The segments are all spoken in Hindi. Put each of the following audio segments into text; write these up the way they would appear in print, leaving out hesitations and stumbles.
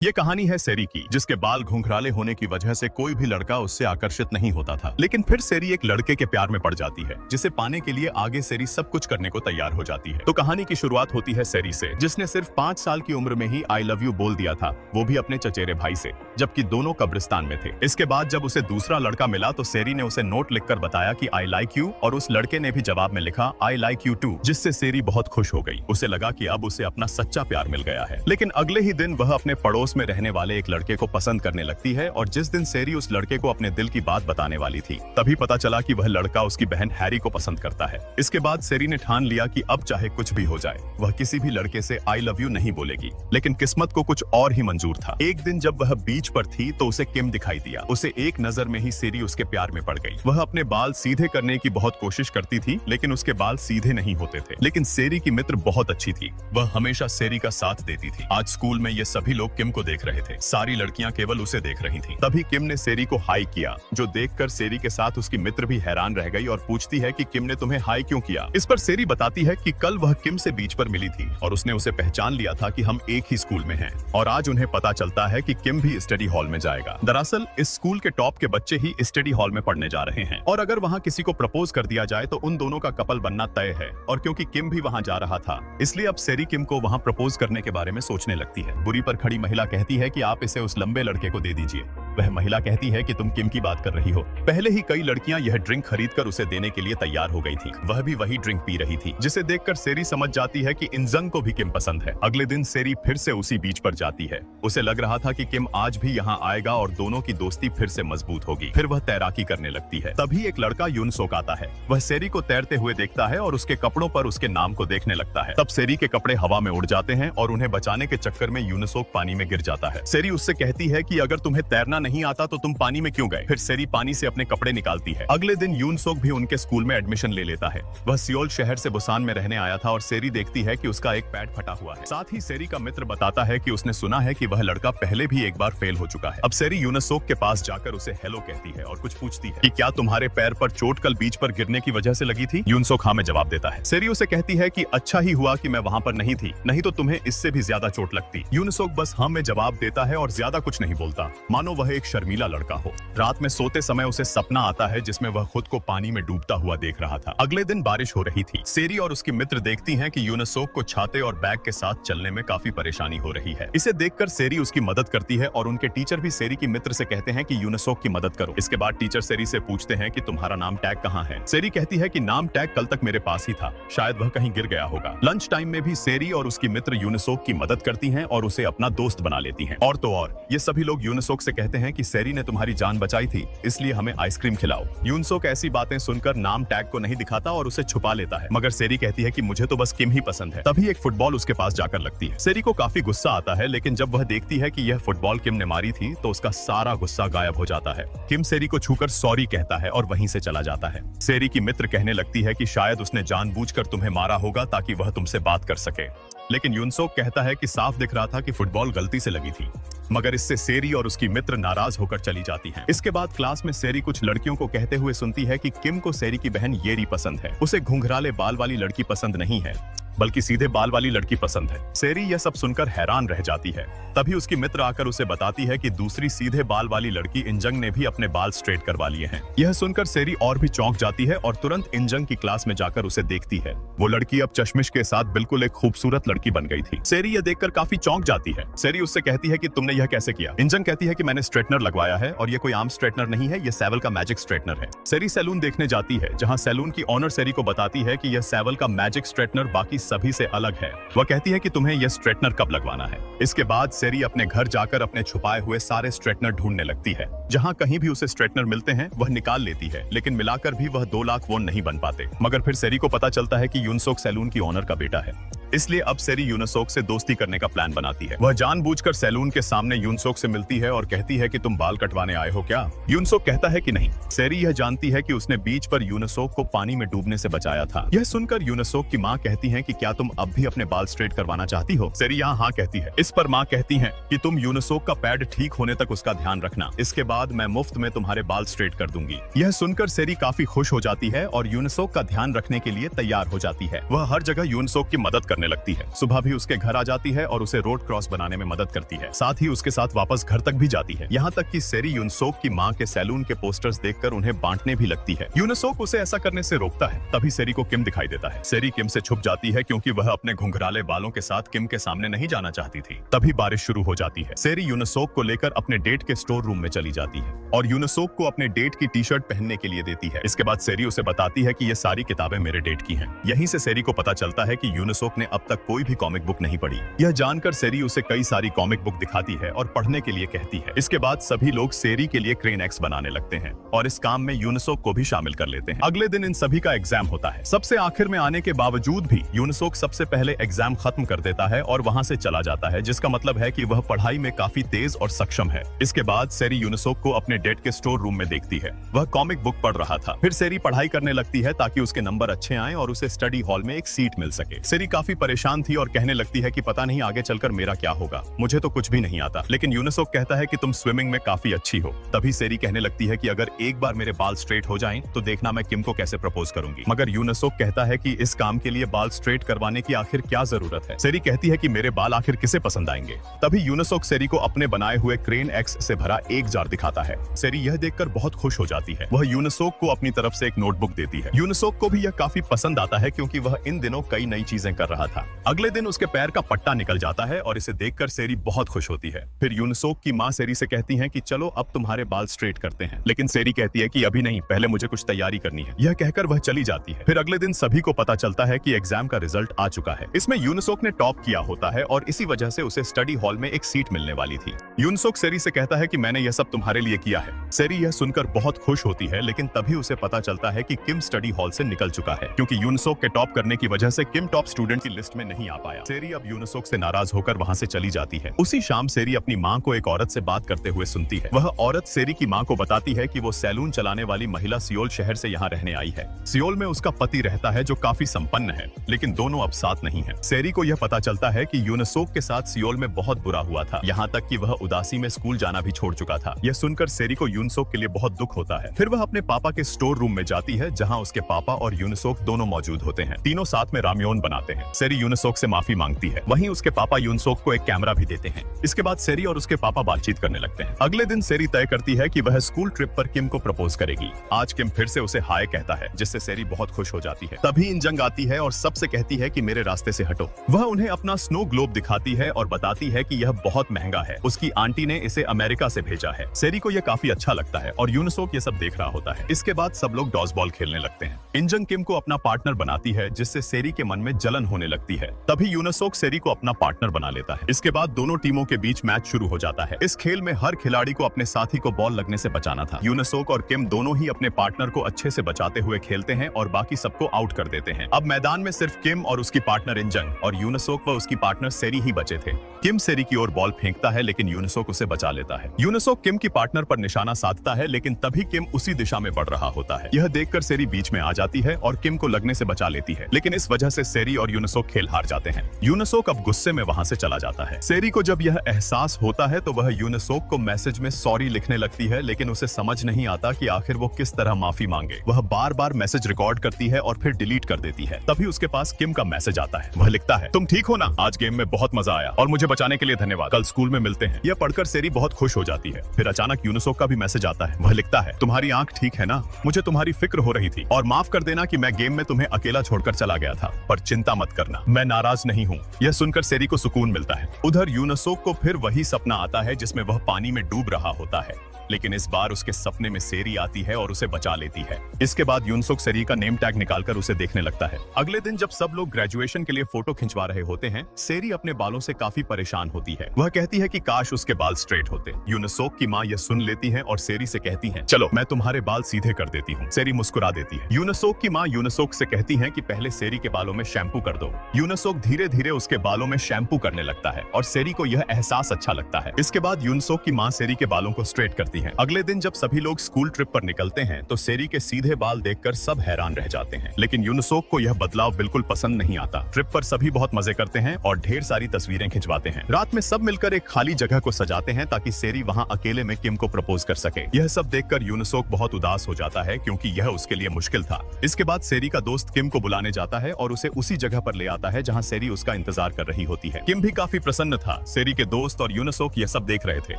ये कहानी है सेरी की, जिसके बाल घुंघराले होने की वजह से कोई भी लड़का उससे आकर्षित नहीं होता था। लेकिन फिर सेरी एक लड़के के प्यार में पड़ जाती है, जिसे पाने के लिए आगे सेरी सब कुछ करने को तैयार हो जाती है। तो कहानी की शुरुआत होती है सेरी से, जिसने सिर्फ 5 साल की उम्र में ही आई लव यू बोल दिया था, वो भी अपने चचेरे भाई से, जबकि दोनों कब्रिस्तान में थे। इसके बाद जब उसे दूसरा लड़का मिला तो सेरी ने उसे नोट लिखकर बताया कि आई लाइक यू, और उस लड़के ने भी जवाब में लिखा आई लाइक यू टू, जिससे सेरी बहुत खुश हो गई। उसे लगा कि अब उसे अपना सच्चा प्यार मिल गया है। लेकिन अगले ही दिन वह अपने पड़ोस में रहने वाले एक लड़के को पसंद करने लगती है, और जिस दिन सेरी उस लड़के को अपने दिल की बात बताने वाली थी, तभी पता चला कि वह लड़का उसकी बहन हैरी को पसंद करता है। इसके बाद सेरी ने ठान लिया कि अब चाहे कुछ भी हो जाए, वह किसी भी लड़के से आई लव यू नहीं बोलेगी। लेकिन किस्मत को कुछ और ही मंजूर था। एक दिन जब वह बीच पर थी तो उसे किम दिखाई दिया। उसे एक नजर में ही सेरी उसके प्यार में पड़ गई। वह अपने बाल सीधे करने की बहुत कोशिश करती थी, लेकिन उसके बाल सीधे नहीं होते थे। लेकिन सेरी की मित्र बहुत अच्छी थी, वह हमेशा सेरी का साथ देती थी। आज स्कूल में ये सभी लोग किम को देख रहे थे, सारी लड़कियां केवल उसे देख रही थीं। तभी किम ने सेरी को हाई किया, जो देखकर सेरी के साथ उसकी मित्र भी हैरान रह गई और पूछती है कि किम ने तुम्हें हाई क्यों किया। इस पर सेरी बताती है कि कल वह किम से बीच पर मिली थी और उसने उसे पहचान लिया था कि हम एक ही स्कूल में हैं, और आज उन्हें पता चलता है कि किम भी स्टडी हॉल में जाएगा। दरअसल इस स्कूल के टॉप के बच्चे ही स्टडी हॉल में पढ़ने जा रहे हैं, और अगर वहाँ किसी को प्रपोज कर दिया जाए तो उन दोनों का कपल बनना तय है। और क्योंकि किम भी वहाँ जा रहा था, इसलिए अब सेरी किम को वहाँ प्रपोज करने के बारे में सोचने लगती है। बुरी पर खड़ी महिला कहती है कि आप इसे उस लंबे लड़के को दे दीजिए। वह महिला कहती है कि तुम किम की बात कर रही हो। पहले ही कई लड़कियां यह ड्रिंक खरीदकर उसे देने के लिए तैयार हो गई थी। वह भी वही ड्रिंक पी रही थी, जिसे देखकर सेरी समझ जाती है कि इंजंग को भी किम पसंद है। अगले दिन सेरी फिर से उसी बीच पर जाती है। उसे लग रहा था कि किम आज भी यहाँ आएगा और दोनों की दोस्ती फिर से मजबूत होगी। फिर वह तैराकी करने लगती है। तभी एक लड़का यूनसोक आता है। वह सेरी को तैरते हुए देखता है और उसके कपड़ों पर उसके नाम को देखने लगता है। तब सेरी के कपड़े हवा में उड़ जाते हैं और उन्हें बचाने के चक्कर में यूनसोक पानी में गिर जाता है। सेरी उससे कहती है कि अगर तुम्हें तैरना नहीं आता तो तुम पानी में क्यों गए। फिर सेरी पानी से अपने कपड़े निकालती है। अगले दिन यूनसोक भी उनके स्कूल में एडमिशन ले लेता है। वह सियोल शहर से बुसान में रहने आया था और सेरी देखती है कि उसका एक पैड फटा हुआ है। साथ ही सेरी का मित्र बताता है कि उसने सुना है कि वह लड़का पहले भी एक बार फेल हो चुका है। अब सेरी यूनसोक के पास जाकर उसे हेलो कहती है और कुछ पूछती है कि क्या तुम्हारे पैर पर चोट कल बीच पर गिरने की वजह से लगी थी। यूनसोक हाँ में जवाब देता है। सेरी उसे कहती है कि अच्छा ही हुआ कि मैं वहाँ पर नहीं थी, नहीं तो तुम्हें इससे भी ज्यादा चोट लगती। यूनसोक बस हाँ में जवाब देता है और ज्यादा कुछ नहीं बोलता, मानो वह एक शर्मीला लड़का हो। रात में सोते समय उसे सपना आता है जिसमें वह खुद को पानी में डूबता हुआ देख रहा था। अगले दिन बारिश हो रही थी। सेरी और उसकी मित्र देखती हैं कि यूनसोक को छाते और बैग के साथ चलने में काफी परेशानी हो रही है। इसे देखकर सेरी उसकी मदद करती है और उनके टीचर भी सेरी की मित्र से कहते हैं कि यूनसोक की मदद करो। इसके बाद टीचर सेरी से पूछते हैं कि तुम्हारा नाम टैग कहाँ है। सेरी कहती है कि नाम टैग कल तक मेरे पास ही था, शायद वह कहीं गिर गया होगा। लंच टाइम में भी सेरी और उसकी मित्र यूनसोक की मदद करती हैं और उसे अपना दोस्त बना लेती हैं। और तो और ये सभी लोग यूनसोक से कहते हैं कि सेरी ने तुम्हारी जान बचाई थी, इसलिए हमें आइसक्रीम खिलाओ। यूनसोक ऐसी बातें सुनकर नाम टैग को नहीं दिखाता और उसे छुपा लेता है, मगर सेरी कहती है कि मुझे तो बस किम ही पसंद है। तभी एक फुटबॉल उसके पास जाकर लगती है। सेरी को काफी गुस्सा आता है, लेकिन जब वह देखती है कि यह फुटबॉल किम ने मारी थी तो उसका सारा गुस्सा गायब हो जाता है। किम सेरी को छूकर सॉरी कहता है और वहीं से चला जाता है। सेरी की मित्र कहने लगती है कि शायद उसने जानबूझकर तुम्हें मारा होगा ताकि वह तुमसे बात कर सके, लेकिन यूनसोक कहता है कि साफ दिख रहा था कि फुटबॉल गलती से लगी थी। मगर इससे सेरी और उसकी मित्र नाराज होकर चली जाती हैं। इसके बाद क्लास में सेरी कुछ लड़कियों को कहते हुए सुनती है कि किम को सेरी की बहन येरी पसंद है। उसे घुंघराले बाल वाली लड़की पसंद नहीं है, बल्कि सीधे बाल वाली लड़की पसंद है। सेरी यह सब सुनकर हैरान रह जाती है। तभी उसकी मित्र आकर उसे बताती है कि दूसरी सीधे बाल वाली लड़की इंजंग ने भी अपने बाल स्ट्रेट करवा लिए हैं। यह सुनकर सेरी और भी चौंक जाती है और तुरंत इंजंग की क्लास में जाकर उसे देखती है। वो लड़की अब चश्मिश के साथ बिल्कुल एक खूबसूरत लड़की बन गई थी। सेरी यह देखकर काफी चौंक जाती है। सेरी उससे कहती है कि तुमने यह कैसे किया। इंजंग कहती है कि मैंने स्ट्रेटनर लगवाया है और ये कोई आम स्ट्रेटनर नहीं है, ये सैवल का मैजिक स्ट्रेटनर है। सेरी सैलून देखने जाती है, जहाँ सैलून की ऑनर सेरी को बताती है कि यह सैवल का मैजिक स्ट्रेटनर बाकी सभी से अलग है। वह कहती है कि तुम्हें यह स्ट्रेटनर कब लगवाना है। इसके बाद सेरी अपने घर जाकर अपने छुपाए हुए सारे स्ट्रेटनर ढूंढने लगती है। जहां कहीं भी उसे स्ट्रेटनर मिलते हैं वह निकाल लेती है, लेकिन मिलाकर भी वह 2 लाख वोन नहीं बन पाते। मगर फिर सेरी को पता चलता है कि यूनसोक सैलून की ऑनर का बेटा है, इसलिए अब सेरी यूनसोक से दोस्ती करने का प्लान बनाती है। वह जानबूझकर सैलून के सामने यूनसोक से मिलती है और कहती है कि तुम बाल कटवाने आए हो क्या। यूनसोक कहता है कि नहीं। सेरी यह जानती है कि उसने बीच पर यूनसोक को पानी में डूबने से बचाया था। यह सुनकर यूनसोक की माँ कहती है कि क्या तुम अब भी अपने बाल स्ट्रेट करवाना चाहती हो। सेरी यहाँ हाँ कहती है। इस पर माँ कहती है कि तुम यूनसोक का पैड ठीक होने तक उसका ध्यान रखना, इसके बाद मैं मुफ्त में तुम्हारे बाल स्ट्रेट कर दूंगी। यह सुनकर सेरी काफी खुश हो जाती है और यूनसोक का ध्यान रखने के लिए तैयार हो जाती है। वह हर जगह यूनसोक की मदद करने करने लगती है। सुबह भी उसके घर आ जाती है और उसे रोड क्रॉस बनाने में मदद करती है। साथ ही उसके साथ वापस घर तक भी जाती है। यहाँ तक कि सेरी यूनसोक की माँ के सैलून के पोस्टर्स देखकर उन्हें बांटने भी लगती है। यूनसोक उसे ऐसा करने से रोकता है। तभी सेरी को किम दिखाई देता है। सेरी किम से छुप जाती है क्योंकि वह अपने घुंघराले बालों के साथ किम के सामने नहीं जाना चाहती थी। तभी बारिश शुरू हो जाती है। सेरी यूनसोक को लेकर अपने डेट के स्टोर रूम में चली जाती है और यूनसोक को अपने डेट की टी शर्ट पहनने के लिए देती है। इसके बाद सेरी उसे बताती है कि ये सारी किताबें मेरे डेट की हैं। यहीं से सेरी को पता चलता है कि यूनसोक ने अब तक कोई भी कॉमिक बुक नहीं पढ़ी। यह जानकर सेरी उसे कई सारी कॉमिक बुक दिखाती है और पढ़ने के लिए कहती है। इसके बाद सभी लोग सेरी के लिए क्रेन एक्स बनाने लगते हैं और इस काम में यूनसोक को भी शामिल कर लेते हैं। अगले दिन इन सभी का एग्जाम होता है। सबसे आखिर में आने के बावजूद भी यूनसोक सबसे पहले एग्जाम खत्म कर देता है और वहां से चला जाता है, जिसका मतलब है कि वह पढ़ाई में काफी तेज और सक्षम है। इसके बाद सेरी यूनसोक को अपने डेट के स्टोर रूम में देखती है। वह कॉमिक बुक पढ़ रहा था। फिर सेरी पढ़ाई करने लगती है ताकि उसके नंबर अच्छे आएं और उसे स्टडी हॉल में एक सीट मिल सके। सेरी काफी परेशान थी और कहने लगती है कि पता नहीं आगे चलकर मेरा क्या होगा, मुझे तो कुछ भी नहीं आता। लेकिन यूनसोक कहता है कि तुम स्विमिंग में काफी अच्छी हो। तभी सेरी कहने लगती है कि अगर एक बार मेरे बाल स्ट्रेट हो जाएं तो देखना मैं किम को कैसे प्रपोज करूंगी। मगर यूनसोक कहता है कि इस काम के लिए बाल स्ट्रेट करवाने की आखिर क्या जरूरत है। सेरी कहती है कि मेरे बाल आखिर किसे पसंद आएंगे। तभी यूनसोक सेरी को अपने बनाए हुए क्रेन एक्स से भरा एक जार दिखाता है। सेरी यह देखकर बहुत खुश हो जाती है। वह यूनसोक को अपनी तरफ से एक नोटबुक देती है। यूनसोक को भी यह काफी पसंद आता है क्योंकि वह इन दिनों कई नई चीजें कर रहा था। अगले दिन उसके पैर का पट्टा निकल जाता है और इसे देखकर सेरी बहुत खुश होती है। फिर यूनसोक की माँ सेरी से कहती है कि चलो अब तुम्हारे बाल स्ट्रेट करते हैं। लेकिन सेरी कहती है कि अभी नहीं, पहले मुझे कुछ तैयारी करनी है। यह कहकर वह चली जाती है। फिर अगले दिन सभी को पता चलता है कि एग्जाम का रिजल्ट आ चुका है। इसमें यूनसोक ने टॉप किया होता है और इसी वजह से उसे स्टडी हॉल में एक सीट मिलने वाली थी। यूनसोक सेरी से कहता है कि मैंने यह सब तुम्हारे लिए किया है। सेरी यह सुनकर बहुत खुश होती है, लेकिन तभी उसे पता चलता है कि किम स्टडी हॉल से निकल चुका है क्योंकि यूनसोक के टॉप करने की वजह से किम टॉप स्टूडेंट की लिस्ट में नहीं आ पाया। सेरी अब यूनसोक से नाराज होकर वहां से चली जाती है। उसी शाम सेरी अपनी माँ को एक औरत से बात करते हुए सुनती है। वह औरत सेरी की माँ को बताती है कि वो सैलून चलाने वाली महिला सियोल शहर से यहाँ रहने आई है। सियोल में उसका पति रहता है जो काफी संपन्न है, लेकिन दोनों अब साथ नहीं है। सेरी को यह पता चलता है कि यूनसोक के साथ सियोल में बहुत बुरा हुआ था, यहाँ तक कि वह उदासी में स्कूल जाना भी छोड़ चुका था। यह सुनकर सेरी को यूनसोक के लिए बहुत दुख होता है। फिर वह अपने पापा के स्टोर रूम में जाती है जहाँ उसके पापा और यूनसोक दोनों मौजूद होते हैं। तीनों साथ में रामयोन बनाते हैं। सेरी यूनसोक से माफी मांगती है। वहीं उसके पापा यूनसोक को एक कैमरा भी देते हैं। इसके बाद सेरी और उसके पापा बातचीत करने लगते हैं। अगले दिन सेरी तय करती है कि वह स्कूल ट्रिप पर किम को प्रपोज करेगी। आज किम फिर से उसे हाय कहता है, जिससे सेरी बहुत खुश हो जाती है। तभी इंजंग आती है और सबसे कहती है कि मेरे रास्ते से हटो। वह उन्हें अपना स्नो ग्लोब दिखाती है और बताती है कि यह बहुत महंगा है। उसकी आंटी ने इसे अमेरिका से भेजा है। सेरी को यह काफी अच्छा लगता है और यूनसोक ये सब देख रहा होता है। इसके बाद सब लोग डॉस बॉल खेलने लगते हैं। इंजंग किम को अपना पार्टनर बनाती है, जिससे सेरी के मन में जलन होने लगती है। तभी यूनसोक सेरी को अपना पार्टनर बना लेता है। इसके बाद दोनों टीमों के बीच मैच शुरू हो जाता है। इस खेल में हर खिलाड़ी को अपने साथी को बॉल लगने से बचाना था। यूनसोक और किम दोनों ही अपने पार्टनर को अच्छे से बचाते हुए खेलते हैं और बाकी सबको आउट कर देते हैं। अब मैदान में सिर्फ किम और उसकी पार्टनर इंजंग और यूनसोक व उसकी पार्टनर सेरी ही बचे थे। किम सेरी की ओर बॉल फेंकता है, लेकिन यूनसोक उसे बचा लेता है। यूनसोक किम की पार्टनर पर निशाना साधता है, लेकिन तभी किम उसी दिशा में बढ़ रहा होता है। यह देखकर सेरी बीच में आ जाती है और किम को लगने से बचा लेती है, लेकिन इस वजह से सेरी और यूनसोक खेल हार जाते हैं। यूनसोक अब गुस्से में वहां से चला जाता है। सेरी को जब यह एहसास होता है तो वह यूनसोक को मैसेज में सॉरी लिखने लगती है, लेकिन उसे समझ नहीं आता कि आखिर वो किस तरह माफी मांगे। वह बार बार मैसेज रिकॉर्ड करती है और फिर डिलीट कर देती है। तभी उसके पास किम का मैसेज आता है। वह लिखता है, तुम ठीक हो ना? आज गेम में बहुत मजा आया और मुझे बचाने के लिए धन्यवाद। कल स्कूल में मिलते हैं। यह पढ़कर सेरी बहुत खुश हो जाती है। फिर अचानक यूनसोक का भी मैसेज आता है। वह लिखता है, तुम्हारी आंख ठीक है ना? मुझे तुम्हारी फिक्र हो रही थी और माफ कर देना कि मैं गेम में तुम्हें अकेला छोड़कर चला गया था, पर चिंता मत करना, मैं नाराज नहीं हूँ। यह सुनकर सेरी को सुकून मिलता है। उधर यूनसोक को फिर वही सपना आता है जिसमें वह पानी में डूब रहा होता है, लेकिन इस बार उसके सपने में सेरी आती है और उसे बचा लेती है। इसके बाद यूनसोक सेरी का नेम टैग निकालकर उसे देखने लगता है। अगले दिन जब सब लोग ग्रेजुएशन के लिए फोटो खिंचवा रहे होते हैं, सेरी अपने बालों से काफी परेशान होती है। वह कहती है कि काश उसके बाल स्ट्रेट होते। यूनसोक की माँ यह सुन लेती है और सेरी से कहती है, चलो मैं तुम्हारे बाल सीधे कर देती हूँ। सेरी मुस्कुरा देती है। यूनसोक की माँ यूनसोक से कहती है कि पहले सेरी के बालों में शैम्पू कर दो। यूनसोक धीरे धीरे उसके बालों में शैम्पू करने लगता है और सेरी को यह एहसास अच्छा लगता है। इसके बाद यूनसोक की माँ सेरी के बालों को स्ट्रेट करती जाती हैं। अगले दिन जब सभी लोग स्कूल ट्रिप पर निकलते हैं तो सेरी के सीधे बाल देखकर सब हैरान रह जाते हैं, लेकिन यूनसोक को यह बदलाव बिल्कुल पसंद नहीं आता। ट्रिप पर सभी बहुत मजे करते हैं और ढेर सारी तस्वीरें खिंचवाते हैं। रात में सब मिलकर एक खाली जगह को सजाते हैं ताकि सेरी वहां अकेले में किम को प्रपोज कर सके। यह सब देखकर यूनसोक बहुत उदास हो जाता है क्योंकि यह उसके लिए मुश्किल था। इसके बाद सेरी का दोस्त किम को बुलाने जाता है और उसे उसी जगह पर ले आता है जहां सेरी उसका इंतजार कर रही होती है। किम भी काफी प्रसन्न था। सेरी के दोस्त और यूनसोक यह सब देख रहे थे।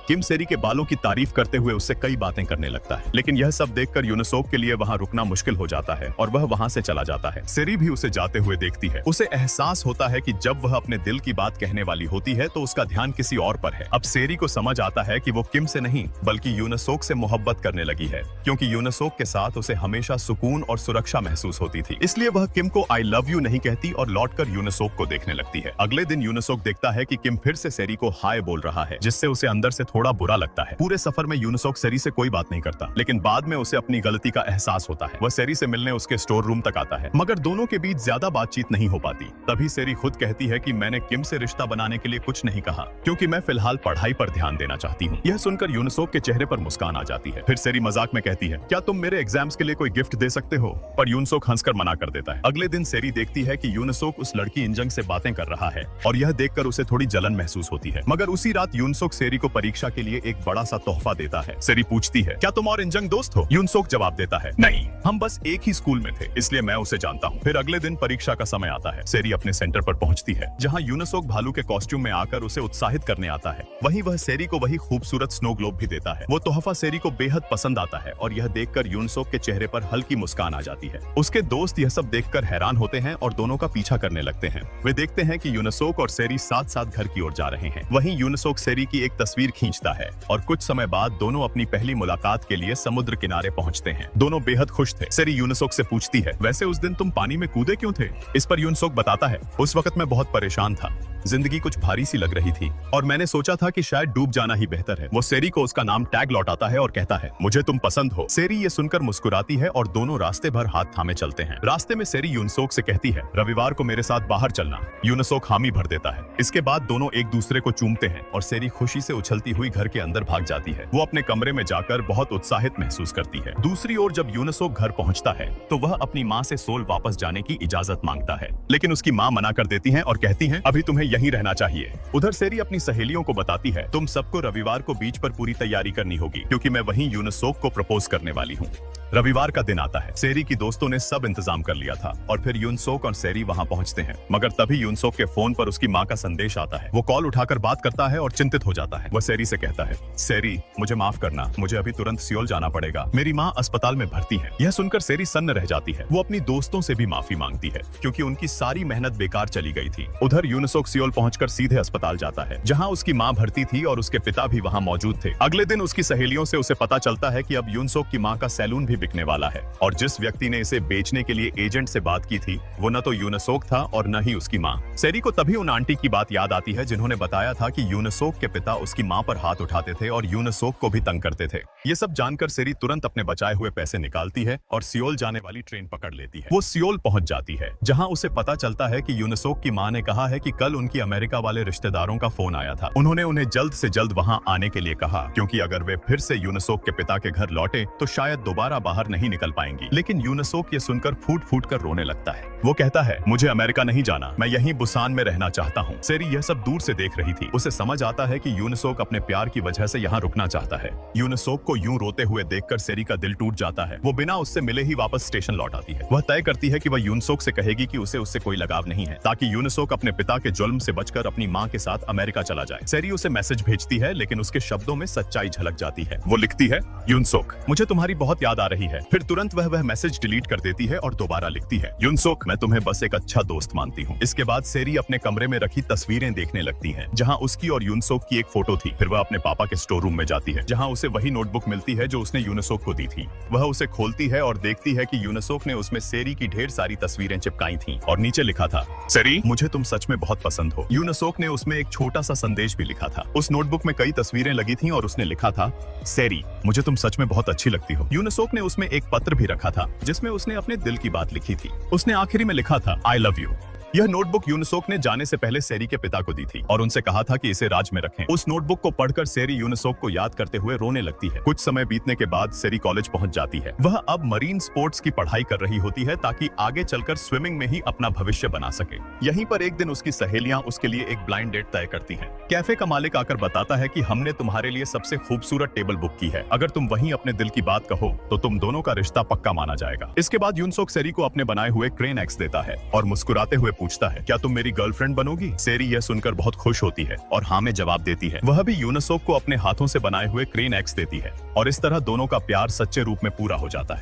किम सेरी के बालों की तारीफ करते हुए उससे कई बातें करने लगता है, लेकिन यह सब देखकर यूनसोक के लिए वहां रुकना मुश्किल हो जाता है और वह वहां से चला जाता है। सेरी भी उसे जाते हुए देखती है। उसे एहसास होता है कि जब वह अपने दिल की बात कहने वाली होती है तो उसका ध्यान किसी और पर है। अब सेरी को समझ आता है कि वो किम से नहीं बल्कि यूनसोक से मोहब्बत करने लगी है, क्योंकि यूनसोक के साथ उसे हमेशा सुकून और सुरक्षा महसूस होती थी। इसलिए वह किम को आई लव यू नहीं कहती और लौटकर यूनसोक को देखने लगती है। अगले दिन यूनसोक देखता है कि किम फिर से सेरी को हाय बोल रहा है, जिससे उसे अंदर से थोड़ा बुरा लगता है। पूरे सफर में यूनसोक सेरी से कोई बात नहीं करता, लेकिन बाद में उसे अपनी गलती का एहसास होता है। वह सेरी से मिलने उसके स्टोर रूम तक आता है, मगर दोनों के बीच ज्यादा बातचीत नहीं हो पाती। तभी सेरी खुद कहती है कि मैंने किम से रिश्ता बनाने के लिए कुछ नहीं कहा, क्योंकि मैं फिलहाल पढ़ाई पर ध्यान देना चाहती हूँ। यह सुनकर यूनसोक के चेहरे पर मुस्कान आ जाती है। फिर सेरी मजाक में कहती है, क्या तुम मेरे एग्जाम्स के लिए कोई गिफ्ट दे सकते हो? पर यूनसोक हंसकर मना कर देता है। अगले दिन सेरी देखती है कि यूनसोक उस लड़की इंजंग से बातें कर रहा है और यह देखकर उसे थोड़ी जलन महसूस होती है। मगर उसी रात यूनसोक सेरी को परीक्षा के लिए एक बड़ा सा तोहफा देता है। सेरी पूछती है, क्या तुम और इंजंग दोस्त हो? यूनसोक जवाब देता है, नहीं, हम बस एक ही स्कूल में थे, इसलिए मैं उसे जानता हूँ। फिर अगले दिन परीक्षा का समय आता है। सेरी अपने सेंटर पर पहुंचती है, जहाँ यूनसोक भालू के कॉस्ट्यूम में आकर उसे उत्साहित करने आता है। वहीं वह सेरी को वही खूबसूरत स्नो ग्लोब भी देता है। वो तोहफा सेरी को बेहद पसंद आता है और यह देखकर यूनसोक के चेहरे पर हल्की मुस्कान आ जाती है। उसके दोस्त यह सब देखकर हैरान होते हैं और दोनों का पीछा करने लगते हैं। वे देखते हैं कि यूनसोक और सेरी साथ साथ घर की ओर जा रहे हैं। वहीं यूनसोक सेरी की एक तस्वीर खींचता है और कुछ समय बाद दोनों अपनी पहली मुलाकात के लिए समुद्र किनारे पहुंचते हैं। दोनों बेहद खुश थे। सेरी यूनसोक से पूछती है, वैसे उस दिन तुम पानी में कूदे क्यों थे? इस पर यूनसोक बताता है, उस वक्त मैं बहुत परेशान था, जिंदगी कुछ भारी सी लग रही थी और मैंने सोचा था कि शायद डूब जाना ही बेहतर है। वो सेरी को उसका नाम टैग लौटाता है और कहता है, मुझे तुम पसंद हो। सेरी ये सुनकर मुस्कुराती है और दोनों रास्ते भर हाथ थामे चलते हैं। रास्ते में सेरी यूनसोक से कहती है, रविवार को मेरे साथ बाहर चलना। यूनसोक हामी भर देता है। इसके बाद दोनों एक दूसरे को चूमते हैं और सेरी खुशी से उछलती हुई घर के अंदर भाग जाती है। वो अपने कमरे में जाकर बहुत उत्साहित महसूस करती है। दूसरी ओर जब यूनसोक घर पहुंचता है तो वह अपनी माँ से सोल वापस जाने की इजाजत मांगता है, लेकिन उसकी माँ मना कर देती है और कहती है, अभी तुम्हें यहीं रहना चाहिए। उधर सेरी अपनी सहेलियों को बताती है, तुम सबको रविवार को बीच पर पूरी तैयारी करनी होगी, क्योंकि मैं वहीं यूनसोक को प्रपोज करने वाली हूँ। रविवार का दिन आता है। सेरी की दोस्तों ने सब इंतजाम कर लिया था और फिर यूनसोक और सेरी वहां पहुंचते हैं, मगर तभी यूनसोक के फोन पर उसकी माँ का संदेश आता है। वो कॉल उठाकर बात करता है और चिंतित हो जाता है। वह सेरी से कहता है, सेरी, मुझे माफ करना, मुझे अभी तुरंत सियोल जाना पड़ेगा, मेरी माँ अस्पताल में भर्ती है। यह सुनकर सेरी सन्न रह जाती है। वो अपनी दोस्तों से भी माफी मांगती है, क्योंकि उनकी सारी मेहनत बेकार चली गई थी। उधर यूनसोक सियोल पहुंचकर सीधे अस्पताल जाता है, जहाँ उसकी माँ भर्ती थी और उसके पिता भी वहाँ मौजूद थे। अगले दिन उसकी सहेलियों से उसे पता चलता है कि अब यूनसोक की माँ का सैलून भी बिकने वाला है और जिस व्यक्ति ने इसे बेचने के लिए एजेंट से बात की थी वो न तो यूनसोक था और न ही उसकी माँ। सेरी को तभी उन आंटी की बात याद आती है जिन्होंने बताया था कि यूनसोक के पिता उसकी माँ पर हाथ उठाते थे और यूनसोक को भी तंग करते थे। ये सब जानकर सेरी तुरंत अपने बचाए हुए पैसे निकालती है और सियोल जाने वाली ट्रेन पकड़ लेती है। वो सियोल पहुंच जाती है, जहाँ उसे पता चलता है कि यूनसोक की माँ ने कहा है कि कल उनकी अमेरिका वाले रिश्तेदारों का फोन आया था। उन्होंने उन्हें जल्द से जल्द वहाँ आने के लिए कहा, क्योंकि अगर वे फिर से यूनसोक के पिता के घर लौटे तो शायद दोबारा बाहर नहीं निकल पाएंगी। लेकिन यूनसोक ये सुनकर फूट फूट कर रोने लगता है। वो कहता है, मुझे अमेरिका नहीं जाना, मैं यहीं बुसान में रहना चाहता हूँ। सेरी यह सब दूर से देख रही थी। उसे समझ आता है कि यूनसोक अपने प्यार की वजह से यहाँ रुकना चाहता है। यूनसोक को यूं रोते हुए देखकर सेरी का दिल टूट जाता है। वो बिना उससे मिले ही वापस स्टेशन लौट आती है। वह तय करती है कि वह यूनसोक से कहेगी कि उसे उससे कोई लगाव नहीं है, ताकि यूनसोक अपने पिता के जुल्म से बचकर अपनी माँ के साथ अमेरिका चला जाए। सेरी उसे मैसेज भेजती है, लेकिन उसके शब्दों में सच्चाई झलक जाती है। वो लिखती है, यूनसोक, मुझे तुम्हारी बहुत याद आ रही है। फिर तुरंत वह मैसेज डिलीट कर देती है और दोबारा लिखती है, यूनसोक, मैं तुम्हें बस एक अच्छा दोस्त मानती हूँ। इसके बाद सेरी अपने कमरे में रखी तस्वीरें देखने लगती है, जहाँ उसकी और यूनसोक की एक फोटो थी। फिर वह अपने पापा के स्टोर रूम में जाती है, जहाँ उसे वही नोटबुक मिलती है जो उसने यूनसोक को दी थी। वह उसे खोलती है और देखती है कि यूनसोक ने उसमें सेरी की ढेर सारी तस्वीरें चिपकाई थी और नीचे लिखा था, सेरी, मुझे तुम सच में बहुत पसंद हो। यूनसोक ने उसमें एक छोटा सा संदेश भी लिखा था। उस नोटबुक में कई तस्वीरें लगी थी और उसने लिखा था, सेरी, मुझे तुम सच में बहुत अच्छी लगती हो। यूनसोक ने उसमें एक पत्र भी रखा था जिसमें उसने अपने दिल की बात लिखी थी। उसने आखिरी में लिखा था, आई लव यू। यह नोटबुक यूनसोक ने जाने से पहले सेरी के पिता को दी थी और उनसे कहा था कि इसे राज में रखें। उस नोटबुक को पढ़कर सेरी यूनसोक को याद करते हुए रोने लगती है। कुछ समय बीतने के बाद सेरी कॉलेज पहुंच जाती है। वह अब मरीन स्पोर्ट्स की पढ़ाई कर रही होती है ताकि आगे चलकर स्विमिंग में ही अपना भविष्य बना सके। यहीं पर एक दिन उसकी सहेलियां उसके लिए एक ब्लाइंड डेट तय करती हैं। कैफे का मालिक आकर बताता है कि हमने तुम्हारे लिए सबसे खूबसूरत टेबल बुक की है। अगर तुम वहीं अपने दिल की बात कहो तो तुम दोनों का रिश्ता पक्का माना जाएगा। इसके बाद यूनसोक सेरी को अपने बनाए हुए क्रेन एक्स देता है और मुस्कुराते हुए पूछता है, क्या तुम मेरी गर्लफ्रेंड बनोगी? सेरी यह सुनकर बहुत खुश होती है और हाँ में जवाब देती है। वह भी यूनसोक को अपने हाथों से बनाए हुए क्रेन एक्स देती है और इस तरह दोनों का प्यार सच्चे रूप में पूरा हो जाता है।